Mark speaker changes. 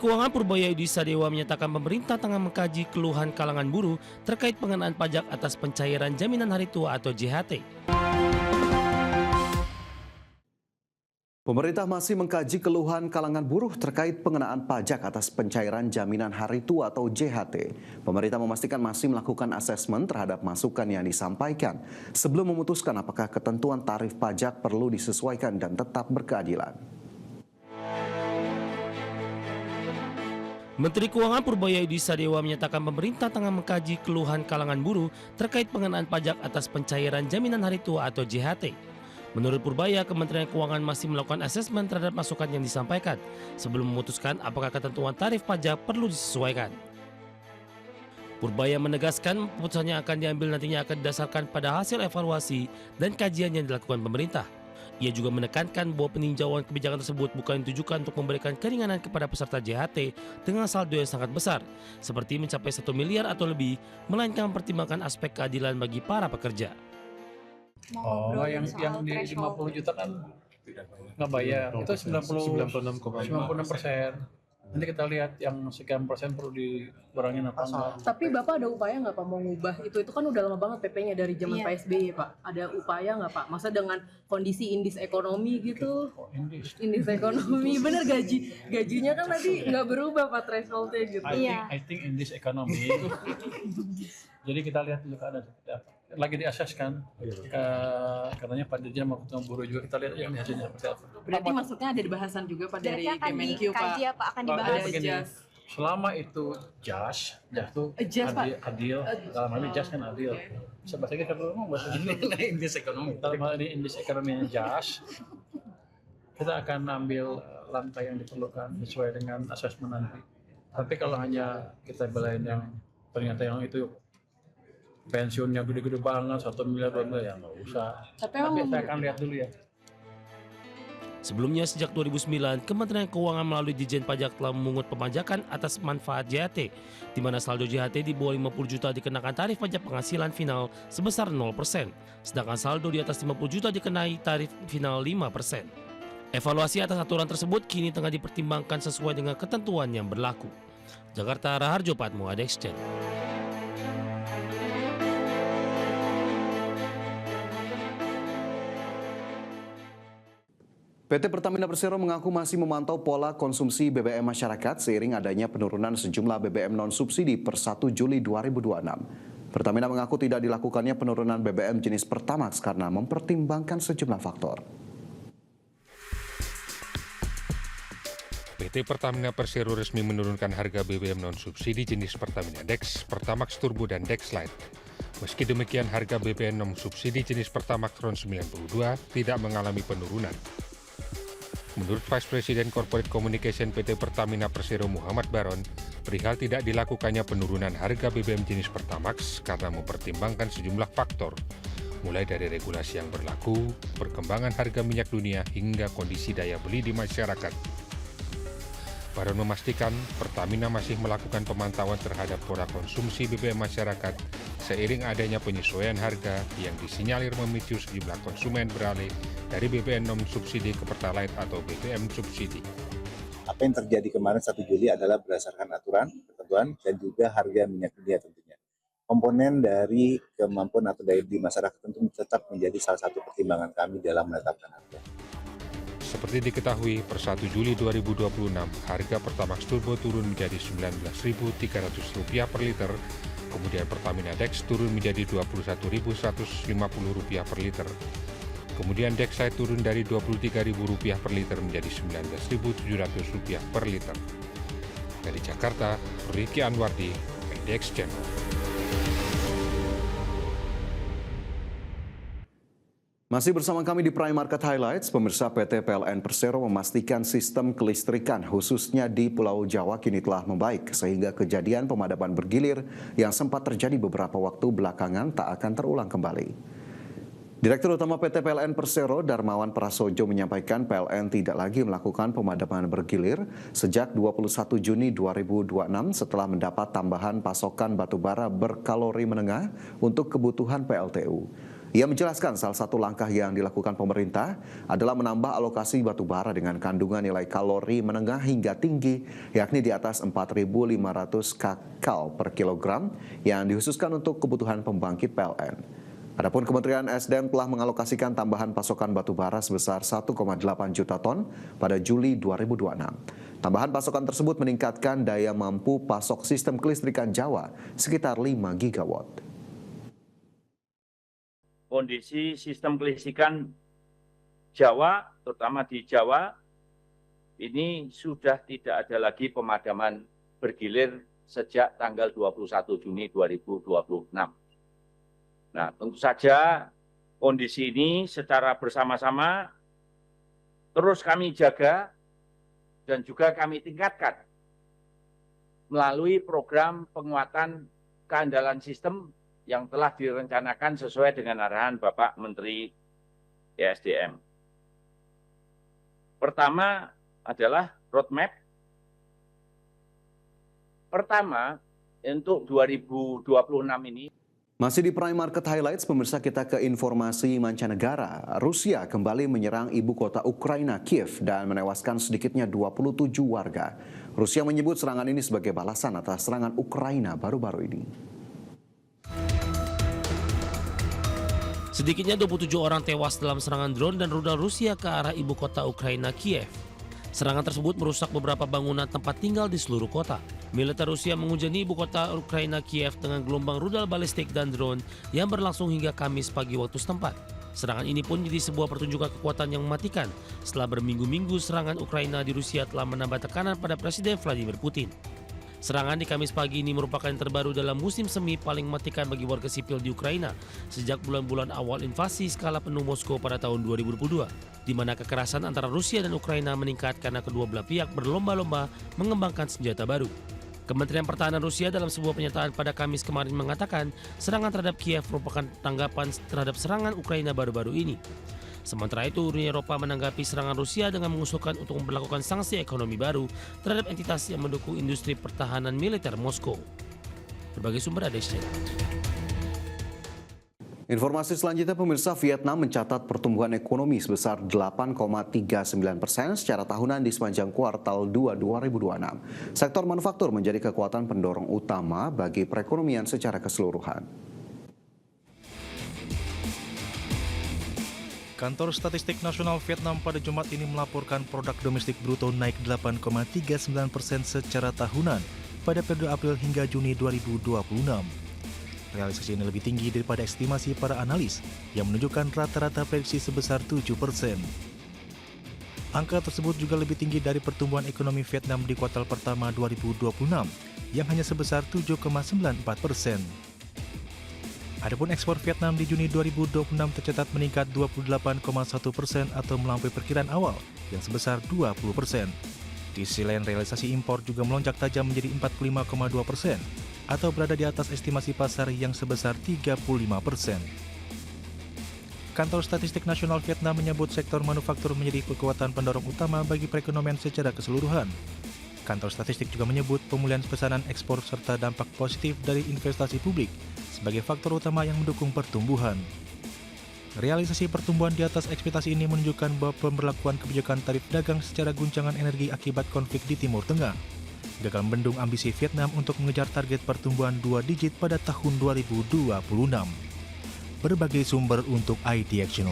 Speaker 1: Keuangan Purbaya Yudi Sadewa menyatakan pemerintah tengah mengkaji keluhan kalangan buruh terkait pengenaan pajak atas pencairan jaminan hari tua atau JHT.
Speaker 2: Pemerintah masih mengkaji keluhan kalangan buruh terkait pengenaan pajak atas pencairan jaminan hari tua atau JHT. Pemerintah memastikan masih melakukan asesmen terhadap masukan yang disampaikan sebelum memutuskan apakah ketentuan tarif pajak perlu disesuaikan dan tetap berkeadilan.
Speaker 1: Menteri Keuangan Purbaya Yudi Sadewa menyatakan pemerintah tengah mengkaji keluhan kalangan buruh terkait pengenaan pajak atas pencairan jaminan hari tua atau JHT. Menurut Purbaya, Kementerian Keuangan masih melakukan asesmen terhadap masukan yang disampaikan sebelum memutuskan apakah ketentuan tarif pajak perlu disesuaikan. Purbaya menegaskan keputusannya akan diambil nantinya akan didasarkan pada hasil evaluasi dan kajian yang dilakukan pemerintah. Ia juga menekankan bahwa peninjauan kebijakan tersebut bukan ditujukan untuk memberikan keringanan kepada peserta JHT dengan saldo yang sangat besar, seperti mencapai 1 miliar atau lebih, melainkan mempertimbangkan aspek keadilan bagi para pekerja.
Speaker 3: Oh, yang di 50 juta kan nggak bayar. Itu 96%. Nanti kita lihat yang sekian persen perlu dikurangin apa enggak.
Speaker 4: Tapi Bapak ada upaya nggak Pak mau ngubah itu? Itu kan udah lama banget PP-nya dari zaman
Speaker 5: Iya.
Speaker 4: PSBY Pak. Ada upaya nggak Pak? Masa dengan kondisi indeks ekonomi gitu?
Speaker 3: Oh, indis.
Speaker 4: Indeks ekonomi, bener gajinya kan tadi nggak berubah Pak threshold-nya gitu.
Speaker 5: Iya.
Speaker 3: I think in this economy. Jadi kita lihat dulu keadaan seperti apa. Lagi diakses kan, katanya Pak Dirjen mau ketemu buruh juga, kita lihat yang hasilnya seperti apa.
Speaker 4: Berarti maksudnya ada bahasan juga Pak dari
Speaker 5: Berarti akan
Speaker 4: Kemenq Pak.
Speaker 5: dikaji apa akan
Speaker 3: Pak,
Speaker 5: dibahas?
Speaker 3: begini,
Speaker 4: Adjust.
Speaker 3: selama itu just itu
Speaker 4: Adjust, Pak.
Speaker 3: adil, dalam hal ini just kan adil. Bisa bahasa Inggris kalau ngomong bahasa Inggris.
Speaker 6: Indeks ekonomi.
Speaker 3: Dalam hal ini indeks ekonominya just, kita akan ambil langkah yang diperlukan sesuai dengan asesmen nanti. Tapi kalau hanya kita belain yang ternyata yang itu pensiunnya gede-gede banget, 1 miliar, 2 miliar, ya nggak usah.
Speaker 4: Tapi
Speaker 3: Tapi
Speaker 4: emang
Speaker 3: saya akan lihat dulu ya.
Speaker 1: Sebelumnya sejak 2009, Kementerian Keuangan melalui Ditjen Pajak telah memungut pemajakan atas manfaat JHT, di mana saldo JHT di bawah 50 juta dikenakan tarif pajak penghasilan final sebesar 0%, sedangkan saldo di atas 50 juta dikenai tarif final 5%. Evaluasi atas aturan tersebut kini tengah dipertimbangkan sesuai dengan ketentuan yang berlaku. Jakarta, Raharjo Patmo, Adexchen.
Speaker 2: PT Pertamina Persero mengaku masih memantau pola konsumsi BBM masyarakat seiring adanya penurunan sejumlah BBM non-subsidi per 1 Juli 2026. Pertamina mengaku tidak dilakukannya penurunan BBM jenis Pertamax karena mempertimbangkan sejumlah faktor.
Speaker 7: PT Pertamina Persero resmi menurunkan harga BBM non-subsidi jenis Pertamina Dex, Pertamax Turbo, dan Dex Lite. Meski demikian, harga BBM non-subsidi jenis Pertamax RON 92 tidak mengalami penurunan. Menurut Vice President Corporate Communication PT Pertamina Persero Muhammad Baron, perihal tidak dilakukannya penurunan harga BBM jenis Pertamax karena mempertimbangkan sejumlah faktor, mulai dari regulasi yang berlaku, perkembangan harga minyak dunia, hingga kondisi daya beli di masyarakat. Baron memastikan Pertamina masih melakukan pemantauan terhadap pola konsumsi BBM masyarakat seiring adanya penyesuaian harga yang disinyalir memicu sejumlah konsumen beralih dari BBM non-subsidi ke Pertalite atau BBM subsidi.
Speaker 8: Apa yang terjadi kemarin 1 Juli adalah berdasarkan aturan, ketentuan, dan juga harga minyak dunia tentunya. Komponen dari kemampuan atau daya beli masyarakat tentu tetap menjadi salah satu pertimbangan kami dalam menetapkan harga.
Speaker 7: Seperti diketahui, per 1 Juli 2026, harga Pertamax Turbo turun menjadi Rp19.300 per liter, kemudian Pertamina Dex turun menjadi Rp21.150 per liter. Kemudian Dex Lite turun dari Rp23.000 per liter menjadi Rp19.700 per liter. Dari Jakarta, Ricky Anwardi, IDX Channel.
Speaker 2: Masih bersama kami di Prime Market Highlights, pemirsa PT PLN Persero memastikan sistem kelistrikan khususnya di Pulau Jawa kini telah membaik sehingga kejadian pemadaman bergilir yang sempat terjadi beberapa waktu belakangan tak akan terulang kembali. Direktur Utama PT PLN Persero Darmawan Prasojo menyampaikan PLN tidak lagi melakukan pemadaman bergilir sejak 21 Juni 2026 setelah mendapat tambahan pasokan batubara berkalori menengah untuk kebutuhan PLTU. Ia menjelaskan salah satu langkah yang dilakukan pemerintah adalah menambah alokasi batu bara dengan kandungan nilai kalori menengah hingga tinggi, yakni di atas 4.500 kcal per kilogram yang dikhususkan untuk kebutuhan pembangkit PLN. Adapun Kementerian SDM telah mengalokasikan tambahan pasokan batu bara sebesar 1,8 juta ton pada Juli 2026. Tambahan pasokan tersebut meningkatkan daya mampu pasok sistem kelistrikan Jawa sekitar 5 gigawatt.
Speaker 5: Kondisi sistem kelistrikan Jawa, terutama di Jawa, ini sudah tidak ada lagi pemadaman bergilir sejak tanggal 21 Juni 2026. Nah, tentu saja kondisi ini secara bersama-sama terus kami jaga dan juga kami tingkatkan melalui program penguatan keandalan sistem yang telah direncanakan sesuai dengan arahan Bapak Menteri ESDM. Pertama adalah roadmap. Pertama, untuk 2026 ini.
Speaker 2: Masih di Prime Market Highlights, pemirsa, kita ke informasi mancanegara. Rusia kembali menyerang ibu kota Ukraina, Kiev, dan menewaskan sedikitnya 27 warga. Rusia menyebut serangan ini sebagai balasan atas serangan Ukraina baru-baru ini.
Speaker 1: Sedikitnya 27 orang tewas dalam serangan drone dan rudal Rusia ke arah ibu kota Ukraina, Kiev. Serangan tersebut merusak beberapa bangunan tempat tinggal di seluruh kota. Militer Rusia menghujani ibu kota Ukraina, Kiev dengan gelombang rudal balistik dan drone yang berlangsung hingga Kamis pagi waktu setempat. Serangan ini pun jadi sebuah pertunjukan kekuatan yang mematikan setelah berminggu-minggu serangan Ukraina di Rusia telah menambah tekanan pada Presiden Vladimir Putin. Serangan di Kamis pagi ini merupakan yang terbaru dalam musim semi paling mematikan bagi warga sipil di Ukraina sejak bulan-bulan awal invasi skala penuh Moskow pada tahun 2022, di mana kekerasan antara Rusia dan Ukraina meningkat karena kedua belah pihak berlomba-lomba mengembangkan senjata baru. Kementerian Pertahanan Rusia dalam sebuah pernyataan pada Kamis kemarin mengatakan serangan terhadap Kiev merupakan tanggapan terhadap serangan Ukraina baru-baru ini. Sementara itu, Uni Eropa menanggapi serangan Rusia dengan mengusulkan untuk memperlakukan sanksi ekonomi baru terhadap entitas yang mendukung industri pertahanan militer Moskow. Berbagai sumber ada di sini.
Speaker 2: Informasi selanjutnya, pemirsa, Vietnam mencatat pertumbuhan ekonomi sebesar 8,39% secara tahunan di sepanjang kuartal 2 2026. Sektor manufaktur menjadi kekuatan pendorong utama bagi perekonomian secara keseluruhan.
Speaker 6: Kantor Statistik Nasional Vietnam pada Jumat ini melaporkan produk domestik bruto naik 8,39% secara tahunan pada periode April hingga Juni 2026. Realisasi ini lebih tinggi daripada estimasi para analis yang menunjukkan rata-rata prediksi sebesar 7%. Angka tersebut juga lebih tinggi dari pertumbuhan ekonomi Vietnam di kuartal pertama 2026 yang hanya sebesar 7,94%. Adapun ekspor Vietnam di Juni 2026 tercatat meningkat 28,1% atau melampaui perkiraan awal yang sebesar 20%. Di sisi lain, realisasi impor juga melonjak tajam menjadi 45,2% atau berada di atas estimasi pasar yang sebesar 35%. Kantor Statistik Nasional Vietnam menyebut sektor manufaktur menjadi kekuatan pendorong utama bagi perekonomian secara keseluruhan. Kantor Statistik juga menyebut pemulihan pesanan ekspor serta dampak positif dari investasi publik sebagai faktor utama yang mendukung pertumbuhan. Realisasi pertumbuhan di atas ekspektasi ini menunjukkan bahwa pemberlakuan kebijakan tarif dagang secara guncangan energi akibat konflik di Timur Tengah gagal membendung ambisi Vietnam untuk mengejar target pertumbuhan 2 digit pada tahun 2026. Berbagai sumber untuk IT Action.